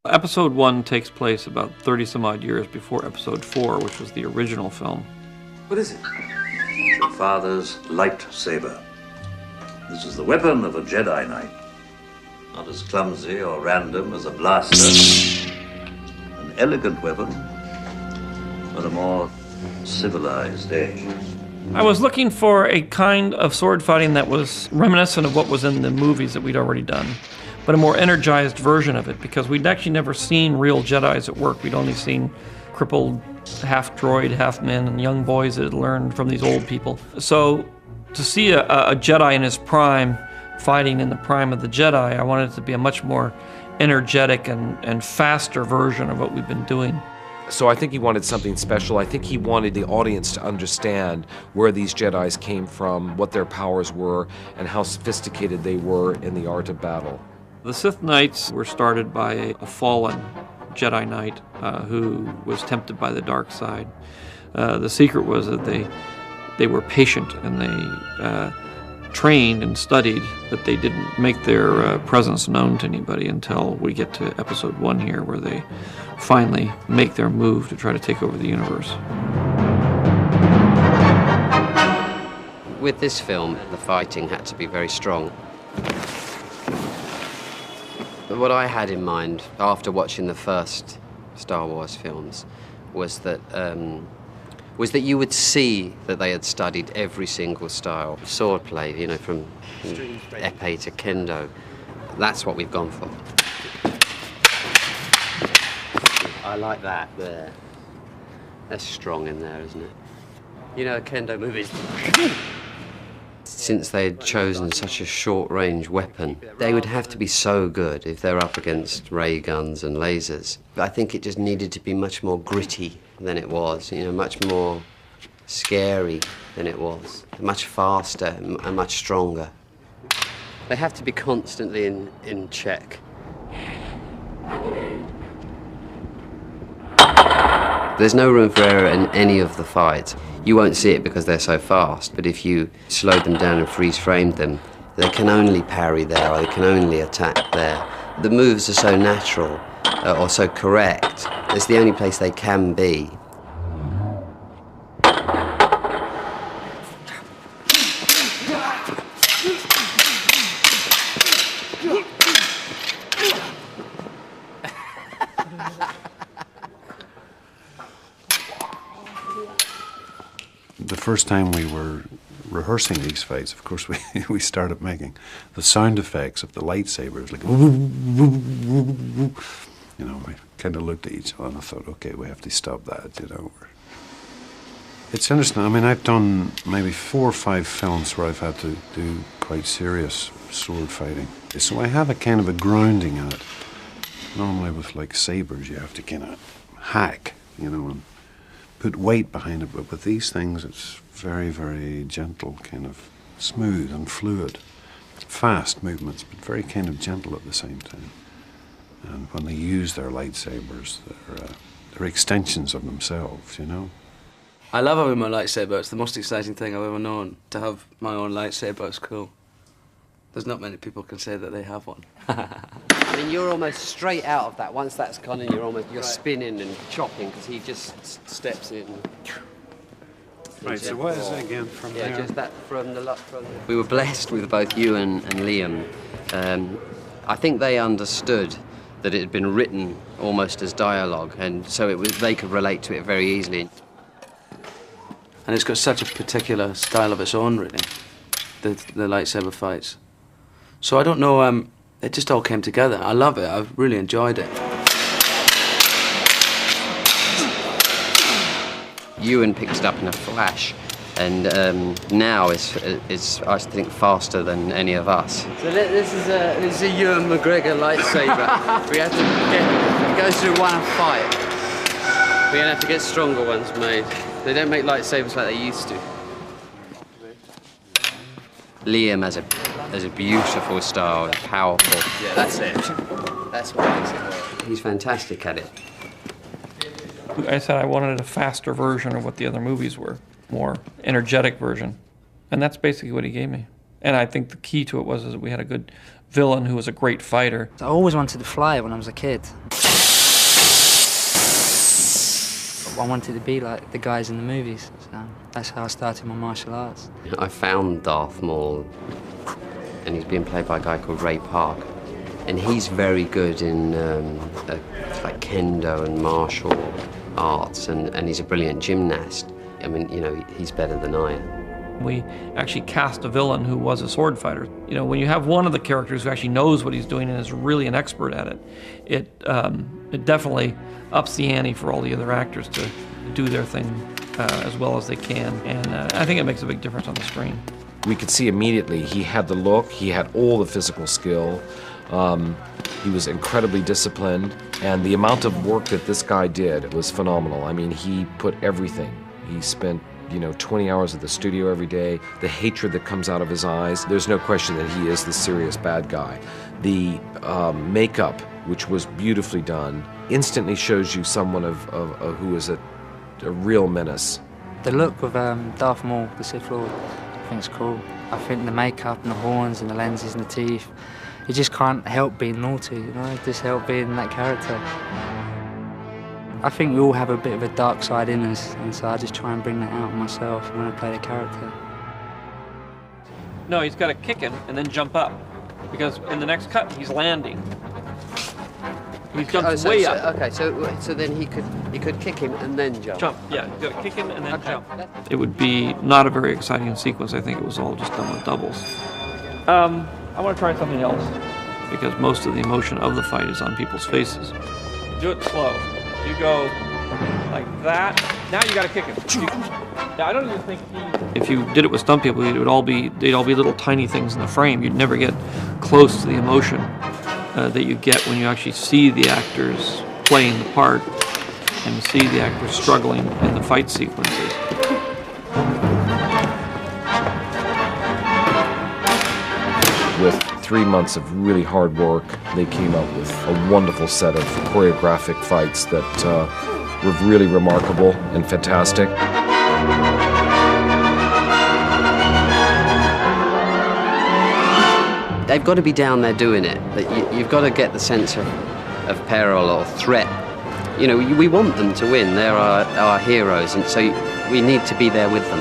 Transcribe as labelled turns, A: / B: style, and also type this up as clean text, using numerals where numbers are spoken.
A: Episode 1 takes place about 30-some-odd years before Episode 4, which was the original film.
B: What is it? Your father's lightsaber. This is the weapon of a Jedi Knight. Not as clumsy or random as a blaster. An elegant weapon for a more civilized age.
A: I was looking for a kind of sword fighting that was reminiscent of what was in the movies that we'd already done, but a more energized version of it, because we'd actually never seen real Jedis at work. We'd only seen crippled half-droid, half-men, and young boys that had learned from these old people. So to see a Jedi in his prime fighting in the prime of the Jedi, I wanted it to be a much more energetic and faster version of what we've been doing.
C: So I think he wanted something special. I think he wanted the audience to understand where these Jedis came from, what their powers were, and how sophisticated they were in the art of battle.
A: The Sith Knights were started by a fallen Jedi Knight who was tempted by the dark side. The secret was that they were patient and they trained and studied, but they didn't make their presence known to anybody until we get to Episode 1 here, where they finally make their move to try to take over the universe.
D: With this film, the fighting had to be very strong. But what I had in mind after watching the first Star Wars films was that you would see that they had studied every single style of swordplay, you know, from epee to kendo. That's what we've gone for. I like that there. That's strong in there, isn't it? You know, a kendo move is... Since they had chosen such a short-range weapon, they would have to be so good if they're up against ray guns and lasers. But I think it just needed to be much more gritty than it was, you know, much more scary than it was, much faster and much stronger. They have to be constantly in check. There's no room for error in any of the fights. You won't see it because they're so fast, but if you slowed them down and freeze-framed them, they can only parry there, or they can only attack there. The moves are so natural, or so correct, it's the only place they can be.
E: The first time we were rehearsing these fights, of course, we started making the sound effects of the lightsabers, like, you know, we kind of looked at each other and I thought, okay, we have to stop that, you know. It's interesting, I mean, I've done maybe 4 or 5 films where I've had to do quite serious sword fighting. So I have a kind of a grounding in it. Normally with like sabers, you have to kind of hack, you know, and put weight behind it, but with these things it's very, very gentle, kind of smooth and fluid. Fast movements, but very kind of gentle at the same time. And when they use their lightsabers, they're extensions of themselves, you know.
F: I love having my lightsaber. It's the most exciting thing I've ever known. To have my own lightsaber is cool. There's not many people can say that they have one.
D: I mean, you're almost straight out of that. Once that's gone in, you're spinning and chopping, because he just steps in.
E: Right, so what is it again from there?
D: Yeah, just that from the... We were blessed with both you and Liam. I think they understood that it had been written almost as dialogue, and so they could relate to it very easily.
F: And it's got such a particular style of its own, really, the lightsaber fights. So I don't know, it just all came together. I love it. I've really enjoyed it.
D: Ewan picked it up in a flash, and now it's I think faster than any of us. So this is a Ewan McGregor lightsaber. We have to it goes through one fight. We're gonna have to get stronger ones made. They don't make lightsabers like they used to. Liam has a beautiful style, powerful.
F: Yeah, that's it.
D: That's what makes it work. He's fantastic at it.
A: I said I wanted a faster version of what the other movies were, more energetic version. And that's basically what he gave me. And I think the key to it was that we had a good villain who was a great fighter.
G: I always wanted to fly when I was a kid. I wanted to be like the guys in the movies. So that's how I started my martial arts.
D: I found Darth Maul, and he's being played by a guy called Ray Park. And he's very good in like kendo and martial arts, and he's a brilliant gymnast. I mean, you know, he's better than I am.
A: We actually cast a villain who was a sword fighter. You know, when you have one of the characters who actually knows what he's doing and is really an expert at it, it definitely ups the ante for all the other actors to do their thing as well as they can. And I think it makes a big difference on the screen.
C: We could see immediately he had the look, he had all the physical skill. He was incredibly disciplined, and the amount of work that this guy did was phenomenal. I mean, he put everything. He spent, you know, 20 hours at the studio every day. The hatred that comes out of his eyes, there's no question that he is the serious bad guy. The makeup, which was beautifully done, instantly shows you someone who is a real menace.
G: The look of Darth Maul, the Sith Lord, I think it's cool. I think the makeup and the horns and the lenses and the teeth, you just can't help being naughty, you know, just help being that character. I think we all have a bit of a dark side in us, and so I just try and bring that out myself when I play the character.
A: No, he's got to kick him and then jump up, because in the next cut he's landing. He's jumped way up.
D: Okay, so then he could kick him and then jump.
A: Jump, yeah, you got to kick him and then jump. It would be not a very exciting sequence. I think it was all just done with doubles. I want to try something else, because most of the emotion of the fight is on people's faces. Do it slow. You go like that. Now you got to kick him. I don't even think if you did it with stunt people, they'd all be little tiny things in the frame. You'd never get close to the emotion that you get when you actually see the actors playing the part and see the actors struggling in the fight sequences.
C: With 3 months of really hard work, they came up with a wonderful set of choreographic fights that were really remarkable and fantastic.
D: They've got to be down there doing it. You've got to get the sense of peril or threat. You know, we want them to win. They're our heroes, and so we need to be there with them.